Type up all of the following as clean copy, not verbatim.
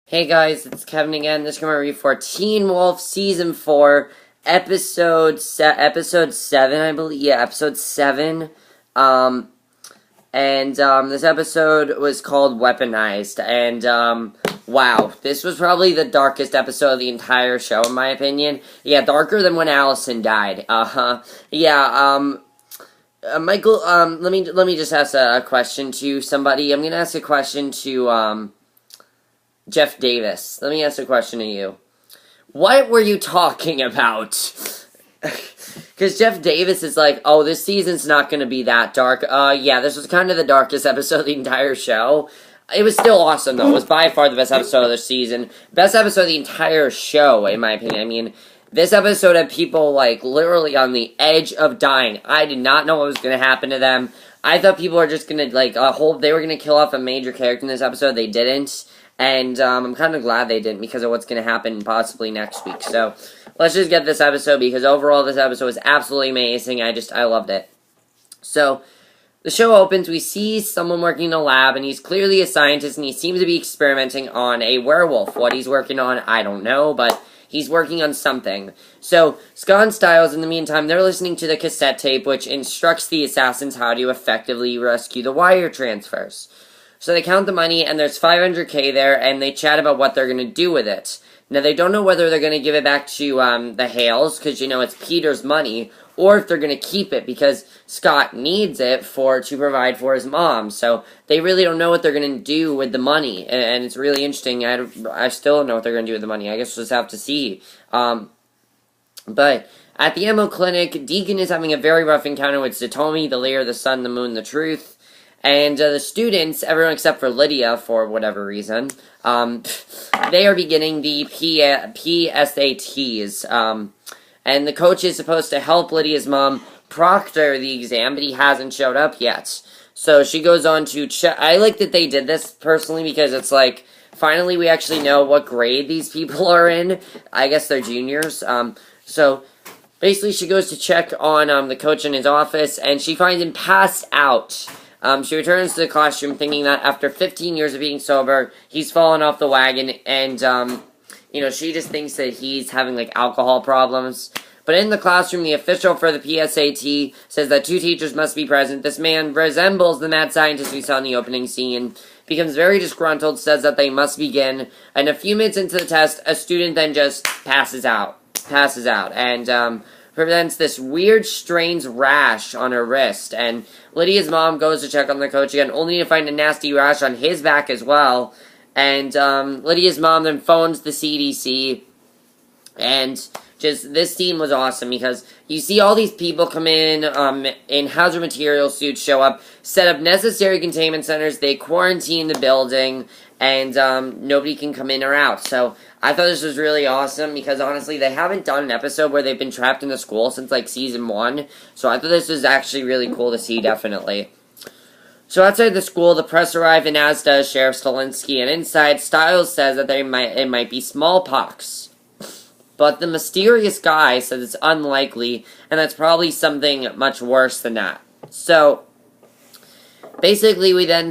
Hey guys, it's Kevin again. This is going to review for Teen Wolf Season 4, Episode 7, I believe. Yeah, Episode 7. This episode was called Weaponized. Wow, this was probably the darkest episode of the entire show, in my opinion. Yeah, darker than when Allison died. Michael, let me just ask a question to somebody. I'm going to ask a question to, Jeff Davis. Let me ask a question to you. What were you talking about? Because Jeff Davis is like, oh, this season's not going to be that dark. Yeah, this was kind of the darkest episode of the entire show. It was still awesome, though. It was by far the best episode of the season. Best episode of the entire show, in my opinion. I mean, this episode had people, like, literally on the edge of dying. I did not know what was going to happen to them. I thought people were just going to, like, they were going to kill off a major character in this episode. They didn't. And I'm kind of glad they didn't because of what's going to happen possibly next week. So let's just get this episode because overall this episode was absolutely amazing. I loved it. So the show opens. We see someone working in a lab and he's clearly a scientist and he seems to be experimenting on a werewolf. What he's working on, I don't know, but he's working on something. So Scott and Stiles, in the meantime, they're listening to the cassette tape which instructs the assassins how to effectively rescue the wire transfers. So they count the money, and there's $500K there, and they chat about what they're going to do with it. Now, they don't know whether they're going to give it back to the Hales, because, you know, it's Peter's money, or if they're going to keep it, because Scott needs it to provide for his mom. So they really don't know what they're going to do with the money, and it's really interesting. I still don't know what they're going to do with the money. I guess we'll just have to see. But at the ammo clinic, Deacon is having a very rough encounter with Satomi, the leader of the Sun, the Moon, the Truth. And the students, everyone except for Lydia, for whatever reason, they are beginning the PSATs. And the coach is supposed to help Lydia's mom proctor the exam, but he hasn't showed up yet. So she goes on to check. I like that they did this, personally, because it's like, finally we actually know what grade these people are in. I guess they're juniors. So basically she goes to check on the coach in his office, and she finds him passed out. She returns to the classroom thinking that after 15 years of being sober, he's fallen off the wagon, and, you know, she just thinks that he's having, like, alcohol problems. But in the classroom, the official for the PSAT says that 2 teachers must be present. This man resembles the mad scientist we saw in the opening scene, becomes very disgruntled, says that they must begin, and a few minutes into the test, a student then just passes out, and, prevents this weird, strange rash on her wrist, and Lydia's mom goes to check on the coach again, only to find a nasty rash on his back as well, and Lydia's mom then phones the CDC, and just, this scene was awesome, because you see all these people come in hazard material suits, show up, set up necessary containment centers, they quarantine the building, and nobody can come in or out. So I thought this was really awesome because honestly they haven't done an episode where they've been trapped in the school since like season 1. So I thought this was actually really cool to see, definitely. So outside the school, the press arrive, and as does Sheriff Stalinsky, and inside, Stiles says that it might be smallpox. But the mysterious guy says it's unlikely, and that's probably something much worse than that. So basically, we then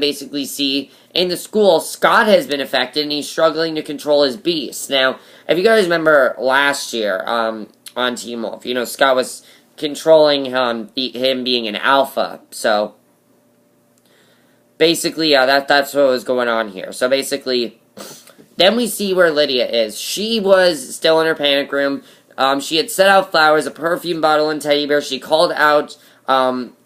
basically see in the school, Scott has been affected, and he's struggling to control his beast. Now, if you guys remember last year, on Teen Wolf, you know, Scott was controlling him being an alpha. So basically, that's what was going on here. So basically, then we see where Lydia is. She was still in her panic room. She had set out flowers, a perfume bottle, and teddy bear. She called out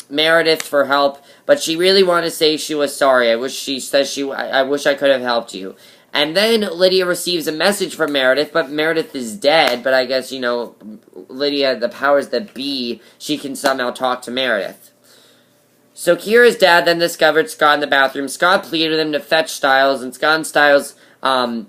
Meredith for help, but she really wanted to say she was sorry. I wish I could have helped you. And then Lydia receives a message from Meredith, but Meredith is dead, but I guess, you know, Lydia, the powers that be, she can somehow talk to Meredith. So Kira's dad then discovered Scott in the bathroom. Scott pleaded with him to fetch Stiles, and Scott and Stiles, and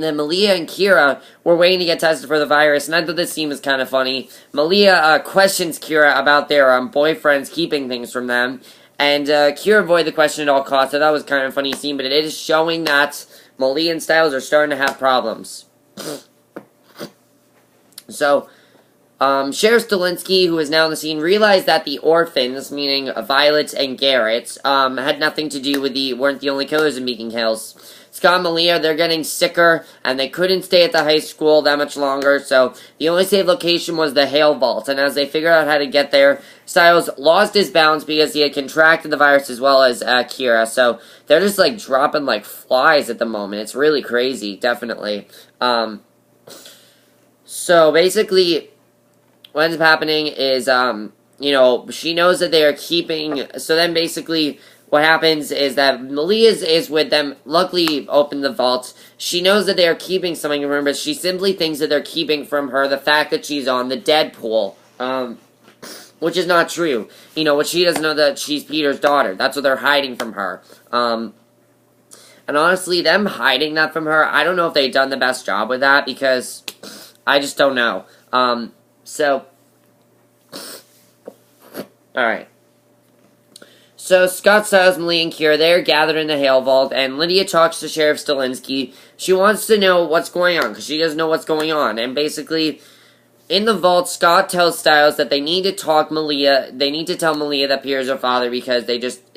then Malia and Kira were waiting to get tested for the virus, and I thought this scene was kind of funny. Malia questions Kira about their boyfriends keeping things from them, and Kira avoided the question at all costs. So that was kind of a funny scene, but it is showing that Malia and Stiles are starting to have problems. So Sheriff Stilinski, who is now on the scene, realized that the orphans, meaning Violet and Garrett, had nothing to do with weren't the only killers in Beacon Hills. Scott and Malia, they're getting sicker, and they couldn't stay at the high school that much longer, so the only safe location was the Hale Vault, and as they figured out how to get there, Stiles lost his balance because he had contracted the virus as well as Kira, so they're just, like, dropping like flies at the moment. It's really crazy, definitely. So, basically, what ends up happening is, she knows that they are keeping, so then basically what happens is that Malia is with them, luckily opened the vault. She knows that they are keeping something from her, but she simply thinks that they're keeping from her the fact that she's on the Deadpool, which is not true. What she doesn't know that she's Peter's daughter. That's what they're hiding from her. And honestly, them hiding that from her, I don't know if they've done the best job with that, because I just don't know. Alright. So, Scott, Stiles, Malia, and Kira, they're gathered in the Hale Vault, and Lydia talks to Sheriff Stilinski. She wants to know what's going on, because she doesn't know what's going on. And basically, in the vault, Scott tells Stiles that they need to tell Malia that Peter's her father, because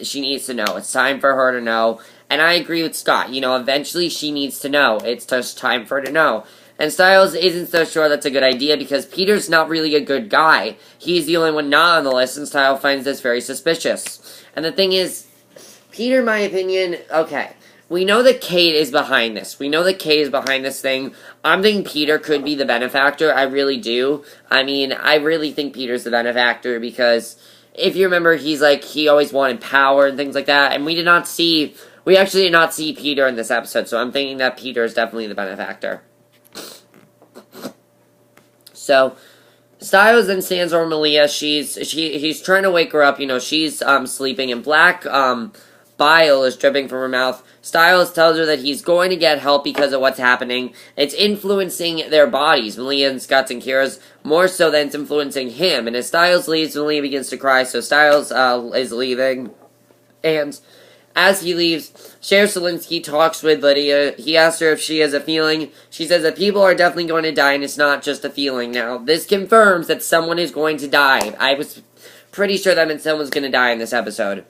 she needs to know. It's time for her to know. And I agree with Scott. Eventually she needs to know. It's just time for her to know. And Stiles isn't so sure that's a good idea because Peter's not really a good guy. He's the only one not on the list, and Stiles finds this very suspicious. And the thing is, Peter, in my opinion, okay, we know that Kate is behind this. We know that Kate is behind this thing. I'm thinking Peter could be the benefactor. I really do. I mean, I really think Peter's the benefactor because if you remember, he always wanted power and things like that. And we actually did not see Peter in this episode. So I'm thinking that Peter is definitely the benefactor. So, Stiles then stands over Malia. He's trying to wake her up. She's sleeping, and black bile is dripping from her mouth. Stiles tells her that he's going to get help because of what's happening. It's influencing their bodies, Malia and Scott's and Kira's, more so than it's influencing him. And as Stiles leaves, Malia begins to cry, so Stiles is leaving. And as he leaves, Sheriff Stilinski talks with Lydia. He asks her if she has a feeling. She says that people are definitely going to die, and it's not just a feeling. Now, this confirms that someone is going to die. I was pretty sure that meant someone's going to die in this episode.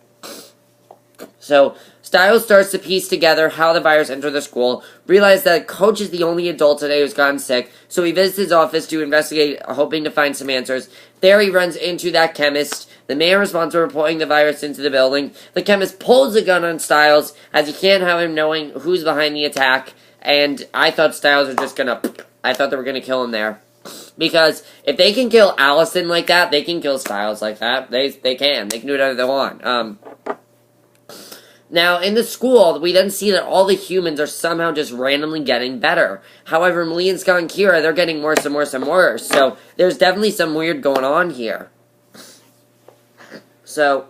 So, Stiles starts to piece together how the virus entered the school, realizes that Coach is the only adult today who's gotten sick, so he visits his office to investigate, hoping to find some answers. There he runs into that chemist, the man responsible for putting the virus into the building. The chemist pulls a gun on Stiles, as he can't have him knowing who's behind the attack, and I thought Stiles was just I thought they were gonna kill him there. Because if they can kill Allison like that, they can kill Stiles like that. They can do whatever they want. Now, in the school, we then see that all the humans are somehow just randomly getting better. However, Malia and Scott and Kira, they're getting worse and worse and worse. So, there's definitely some weird going on here. So,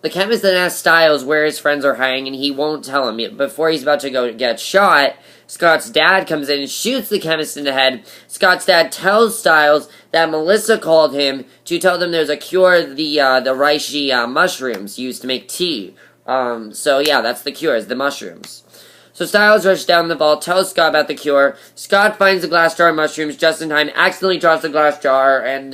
the chemist then asks Stiles where his friends are hiding, and he won't tell him. Before he's about to go get shot, Scott's dad comes in and shoots the chemist in the head. Scott's dad tells Stiles that Melissa called him to tell them there's a cure, the reishi mushrooms used to make tea. So yeah, that's the cure, is the mushrooms. So Stiles rushes down the vault, tells Scott about the cure. Scott finds the glass jar of mushrooms just in time, accidentally drops the glass jar, and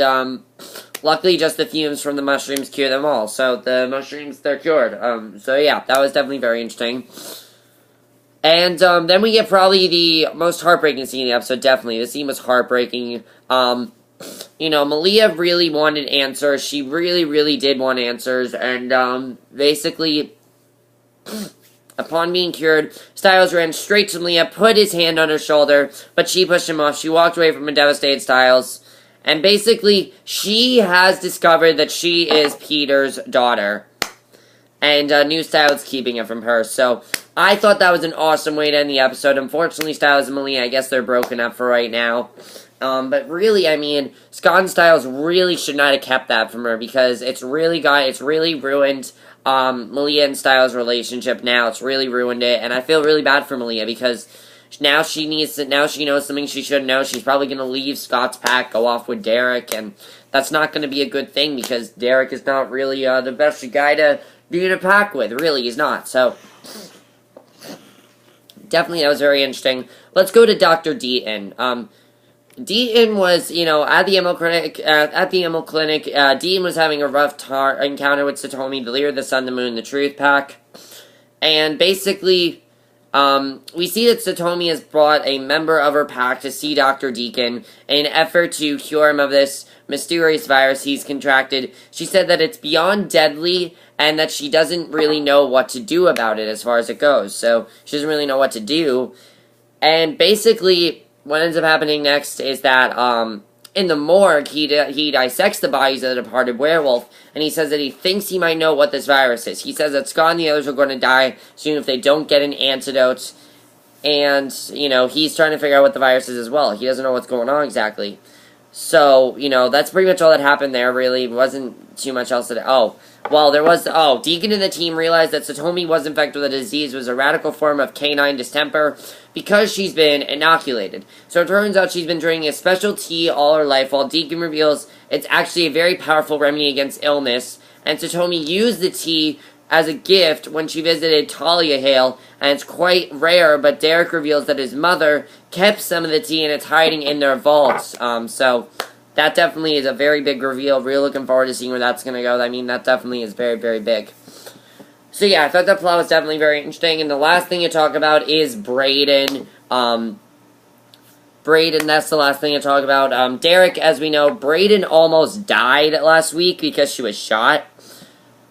luckily just the fumes from the mushrooms cure them all. So the mushrooms, they're cured. So yeah, that was definitely very interesting. And then we get probably the most heartbreaking scene in the episode, definitely. The scene was heartbreaking. Malia really wanted answers. She really, really did want answers. And basically, upon being cured, Stiles ran straight to Malia, put his hand on her shoulder, but she pushed him off. She walked away from a devastated Stiles. And basically, she has discovered that she is Peter's daughter. And new Stiles keeping it from her. So, I thought that was an awesome way to end the episode. Unfortunately, Stiles and Malia, I guess they're broken up for right now. But really, I mean, Scott and Stiles really should not have kept that from her because it's really ruined Malia and Stiles' relationship now. It's really ruined it, and I feel really bad for Malia because now she knows something she shouldn't know. She's probably going to leave Scott's pack, go off with Derek, and that's not going to be a good thing because Derek is not really the best guy to be in a pack with. Really, he's not. So, definitely that was very interesting. Let's go to Dr. Deaton. Deaton was, at the Emerald Clinic. Deaton was having a rough encounter with Satomi, the leader of the Sun, the Moon, the Truth Pack, and basically, we see that Satomi has brought a member of her pack to see Dr. Deacon in an effort to cure him of this mysterious virus he's contracted. She said that it's beyond deadly and that she doesn't really know what to do about it as far as it goes. So she doesn't really know what to do. And basically, what ends up happening next is that in the morgue, he dissects the bodies of the departed werewolf, and he says that he thinks he might know what this virus is. He says that Scott and the others are going to die soon if they don't get an antidote, and, he's trying to figure out what the virus is as well. He doesn't know what's going on exactly. So, that's pretty much all that happened there, really. It wasn't too much else Deacon and the team realized that Satomi was infected with a disease. It was a radical form of canine distemper because she's been inoculated. So it turns out she's been drinking a special tea all her life, while Deacon reveals it's actually a very powerful remedy against illness. And Satomi used the tea as a gift when she visited Talia Hale, and it's quite rare, but Derek reveals that his mother kept some of the tea and it's hiding in their vaults. So that definitely is a very big reveal. Really looking forward to seeing where that's going to go. I mean, that definitely is very, very big. So yeah, I thought that plot was definitely very interesting. And the last thing to talk about is Brayden. Brayden, that's the last thing to talk about. Derek, as we know, Brayden almost died last week because she was shot.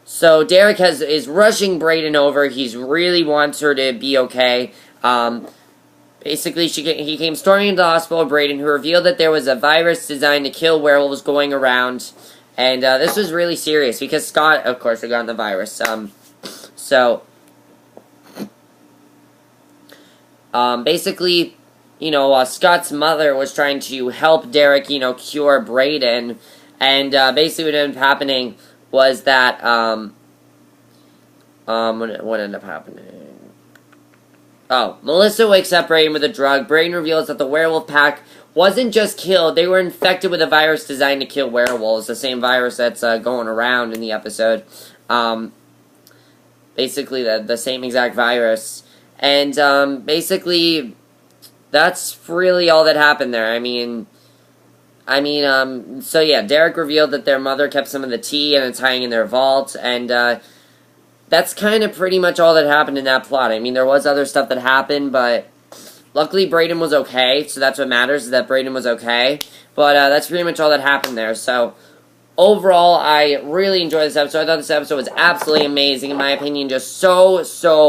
So Derek is rushing Brayden over. He really wants her to be okay. Basically, he came storming into the hospital, Brayden, who revealed that there was a virus designed to kill werewolves going around. And this was really serious because Scott, of course, had gotten the virus. Basically, Scott's mother was trying to help Derek, cure Brayden. And basically what ended up happening was that, what ended up happening? Oh, Melissa wakes up Brayden with a drug. Brayden reveals that the werewolf pack wasn't just killed, they were infected with a virus designed to kill werewolves, the same virus that's going around in the episode. Basically, the same exact virus. And, basically, that's really all that happened there. So yeah, Derek revealed that their mother kept some of the tea and it's hiding in their vault, and, that's kind of pretty much all that happened in that plot. I mean, there was other stuff that happened, but luckily Brayden was okay, so that's what matters, is that Brayden was okay. But that's pretty much all that happened there. So overall, I really enjoyed this episode. I thought this episode was absolutely amazing, in my opinion. Just so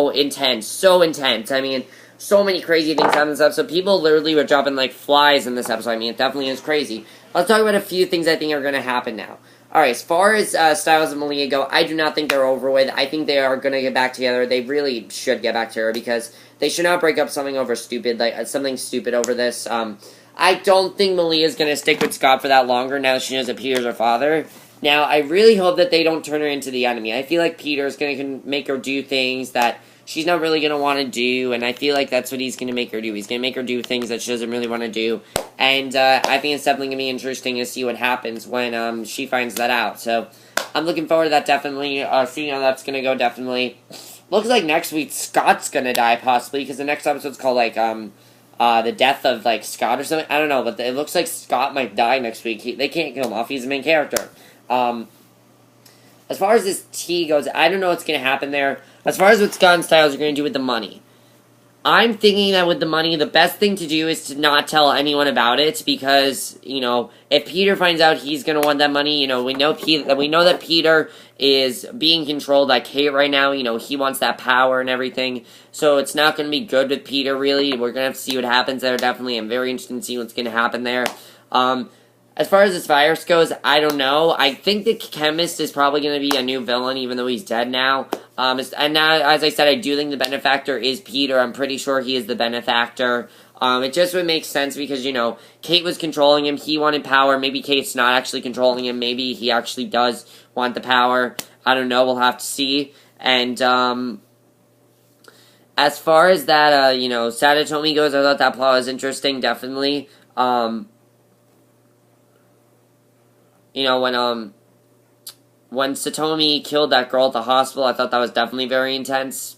intense. So intense. I mean, so many crazy things happened in this episode. People literally were dropping like flies in this episode. I mean, it definitely is crazy. Let's talk about a few things I think are going to happen now. Alright, as far as Stiles and Malia go, I do not think they're over with. I think they are going to get back together. They really should get back together because they should not break up something over something stupid over this. I don't think Malia's going to stick with Scott for that longer now that she knows that Peter's her father. Now, I really hope that they don't turn her into the enemy. I feel like Peter's going to make her do things that she's not really going to want to do, and I feel like that's what he's going to make her do. He's going to make her do things that she doesn't really want to do, and I think it's definitely going to be interesting to see what happens when she finds that out. So, I'm looking forward to that, definitely, seeing how that's going to go, definitely. Looks like next week Scott's going to die, possibly, because the next episode's called, the death of, Scott or something. I don't know, but it looks like Scott might die next week. They can't kill him off. He's the main character. As far as this tea goes, I don't know what's going to happen there. As far as what Scott and Stiles are going to do with the money, I'm thinking that with the money, the best thing to do is to not tell anyone about it, because, if Peter finds out he's going to want that money, we know that Peter is being controlled by Kate right now. He wants that power and everything, so it's not going to be good with Peter, really. We're going to have to see what happens there, definitely. I'm very interested in seeing what's going to happen there. As far as this virus goes, I don't know. I think the chemist is probably going to be a new villain, even though he's dead now. And now, as I said, I do think the benefactor is Peter. I'm pretty sure he is the benefactor. It just would make sense because, Kate was controlling him. He wanted power. Maybe Kate's not actually controlling him. Maybe he actually does want the power. I don't know. We'll have to see. And, as far as that, Satomi goes, I thought that plot was interesting, definitely. When Satomi killed that girl at the hospital, I thought that was definitely very intense.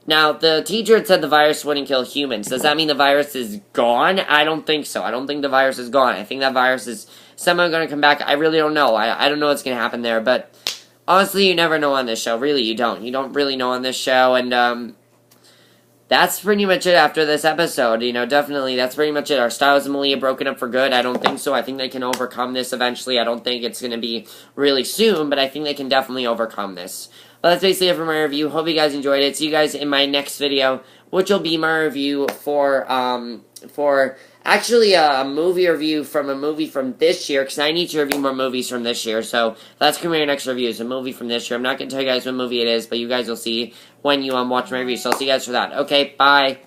Now, the teacher had said the virus wouldn't kill humans. Does that mean the virus is gone? I don't think so. I don't think the virus is gone. I think that virus is somehow going to come back. I really don't know. I don't know what's going to happen there, but honestly, you never know on this show. Really, you don't. You don't really know on this show, and, that's pretty much it after this episode. You know, definitely, that's pretty much it. Are Stiles and Malia broken up for good? I don't think so. I think they can overcome this eventually. I don't think it's going to be really soon, but I think they can definitely overcome this. But that's basically it for my review. Hope you guys enjoyed it. See you guys in my next video, which will be my review for actually a movie review from a movie from this year, because I need to review more movies from this year. So that's going to be your next review, is a movie from this year. I'm not going to tell you guys what movie it is, but you guys will see when you watch my review. So I'll see you guys for that. Okay, bye.